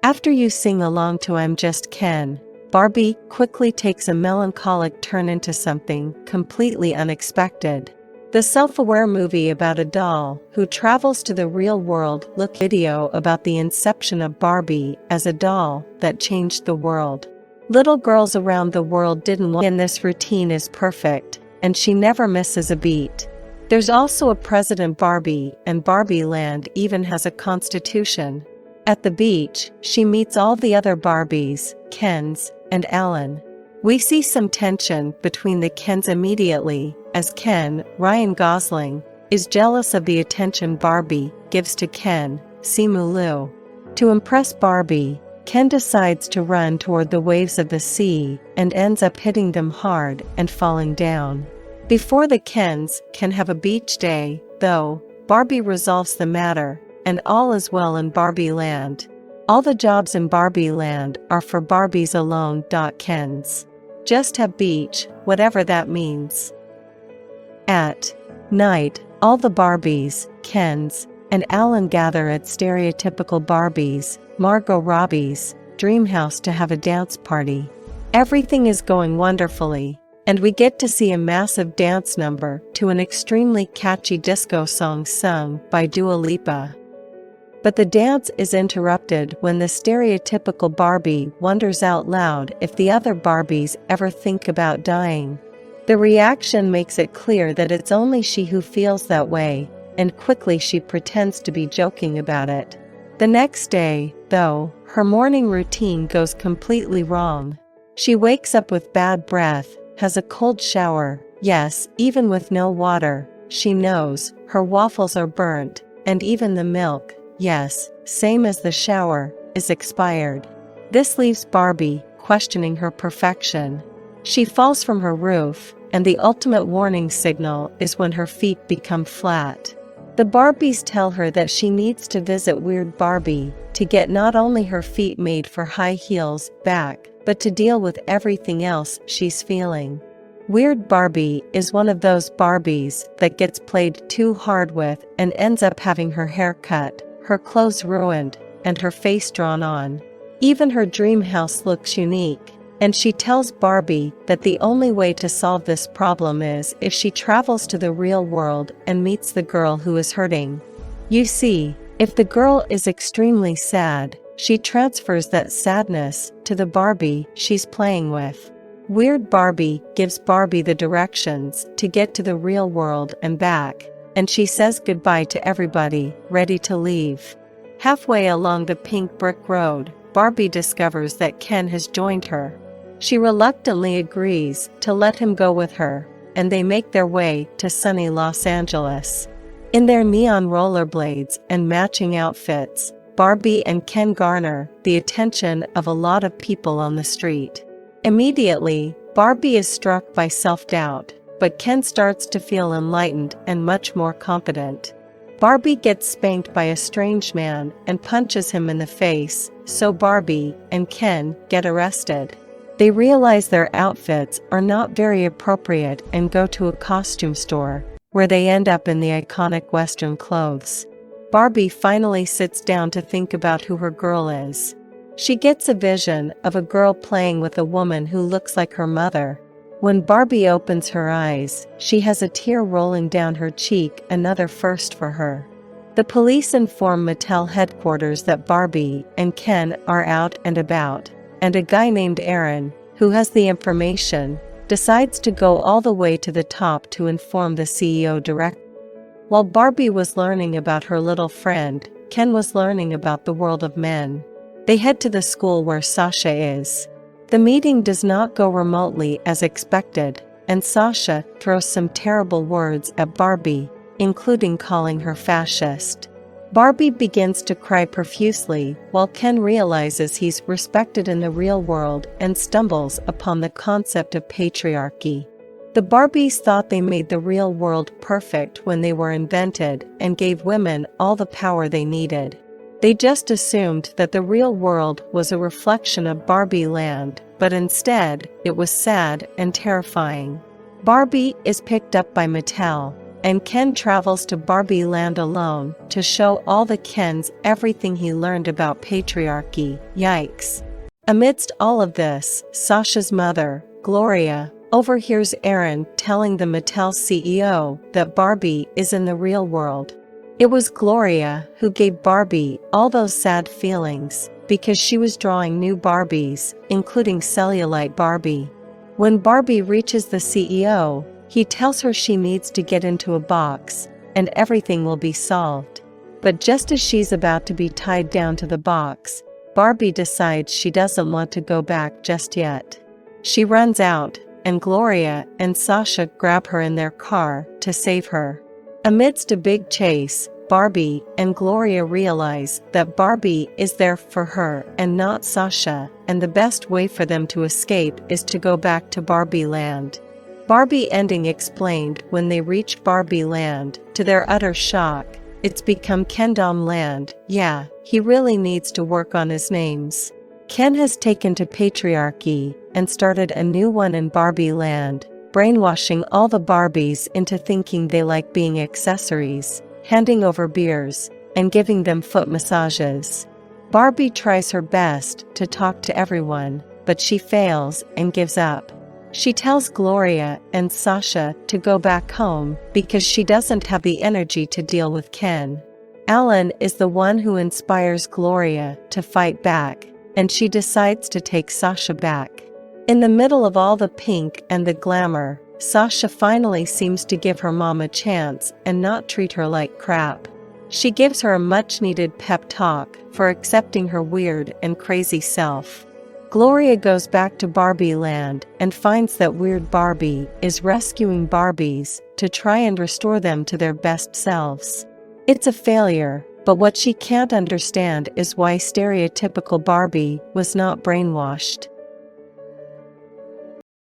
After you sing along to I'm Just Ken, Barbie quickly takes a melancholic turn into something completely unexpected. The self-aware movie about a doll who travels to the real world look video about the inception of Barbie as a doll that changed the world. Little girls around the world didn't want, and this routine is perfect, and she never misses a beat. There's also a President Barbie, and Barbie Land even has a constitution. At the beach, she meets all the other Barbies, Kens, and Alan. We see some tension between the Kens immediately, as Ken, Ryan Gosling, is jealous of the attention Barbie gives to Ken, Simu Liu. To impress Barbie, Ken decides to run toward the waves of the sea and ends up hitting them hard and falling down. Before the Kens can have a beach day, though, Barbie resolves the matter, and all is well in Barbie Land. All the jobs in Barbie Land are for Barbies alone. Kens just have beach, whatever that means. At night, all the Barbies, Kens, and Alan gather at stereotypical Barbies, Margot Robbie's, dream house to have a dance party. Everything is going wonderfully, and we get to see a massive dance number to an extremely catchy disco song sung by Dua Lipa. But the dance is interrupted when the stereotypical Barbie wonders out loud if the other Barbies ever think about dying. The reaction makes it clear that it's only she who feels that way, and quickly she pretends to be joking about it. The next day, though, her morning routine goes completely wrong. She wakes up with bad breath, has a cold shower, yes, even with no water. She knows her waffles are burnt, and even the milk, yes, same as the shower, is expired. This leaves Barbie questioning her perfection. She falls from her roof, and the ultimate warning signal is when her feet become flat. The Barbies tell her that she needs to visit Weird Barbie to get not only her feet made for high heels back, but to deal with everything else she's feeling. Weird Barbie is one of those Barbies that gets played too hard with and ends up having her hair cut, her clothes ruined, and her face drawn on. Even her dream house looks unique, and she tells Barbie that the only way to solve this problem is if she travels to the real world and meets the girl who is hurting. You see, if the girl is extremely sad, she transfers that sadness to the Barbie she's playing with. Weird Barbie gives Barbie the directions to get to the real world and back, and she says goodbye to everybody, ready to leave. Halfway along the pink brick road, Barbie discovers that Ken has joined her. She reluctantly agrees to let him go with her, and they make their way to sunny Los Angeles. In their neon rollerblades and matching outfits, Barbie and Ken garner the attention of a lot of people on the street. Immediately, Barbie is struck by self-doubt, but Ken starts to feel enlightened and much more confident. Barbie gets spanked by a strange man and punches him in the face, so Barbie and Ken get arrested. They realize their outfits are not very appropriate and go to a costume store, where they end up in the iconic Western clothes. Barbie finally sits down to think about who her girl is. She gets a vision of a girl playing with a woman who looks like her mother. When Barbie opens her eyes, she has a tear rolling down her cheek, another first for her. The police inform Mattel headquarters that Barbie and Ken are out and about, and a guy named Aaron, who has the information, decides to go all the way to the top to inform the CEO directly. While Barbie was learning about her little friend, Ken was learning about the world of men. They head to the school where Sasha is. The meeting does not go remotely as expected, and Sasha throws some terrible words at Barbie, including calling her fascist. Barbie begins to cry profusely, while Ken realizes he's respected in the real world and stumbles upon the concept of patriarchy. The Barbies thought they made the real world perfect when they were invented and gave women all the power they needed. They just assumed that the real world was a reflection of Barbie Land, but instead, it was sad and terrifying. Barbie is picked up by Mattel, and Ken travels to Barbie land alone to show all the Kens everything he learned about patriarchy. Yikes. Amidst all of this, Sasha's mother, Gloria, overhears Aaron telling the Mattel CEO that Barbie is in the real world. It was Gloria who gave Barbie all those sad feelings because she was drawing new Barbies, including cellulite Barbie. When Barbie reaches the CEO, he tells her she needs to get into a box, and everything will be solved. But just as she's about to be tied down to the box, Barbie decides she doesn't want to go back just yet. She runs out, and Gloria and Sasha grab her in their car to save her. Amidst a big chase, Barbie and Gloria realize that Barbie is there for her and not Sasha, and the best way for them to escape is to go back to Barbie Land. Barbie ending explained when they reach Barbie Land, to their utter shock, it's become Kendom Land. Yeah, he really needs to work on his names. Ken has taken to patriarchy and started a new one in Barbie Land, brainwashing all the Barbies into thinking they like being accessories, handing over beers, and giving them foot massages. Barbie tries her best to talk to everyone, but she fails and gives up. She tells Gloria and Sasha to go back home because she doesn't have the energy to deal with Ken. Alan is the one who inspires Gloria to fight back, and she decides to take Sasha back. In the middle of all the pink and the glamour, Sasha finally seems to give her mom a chance and not treat her like crap. She gives her a much-needed pep talk for accepting her weird and crazy self. Gloria goes back to Barbie Land and finds that weird Barbie is rescuing Barbies to try and restore them to their best selves. It's a failure, but what she can't understand is why stereotypical Barbie was not brainwashed.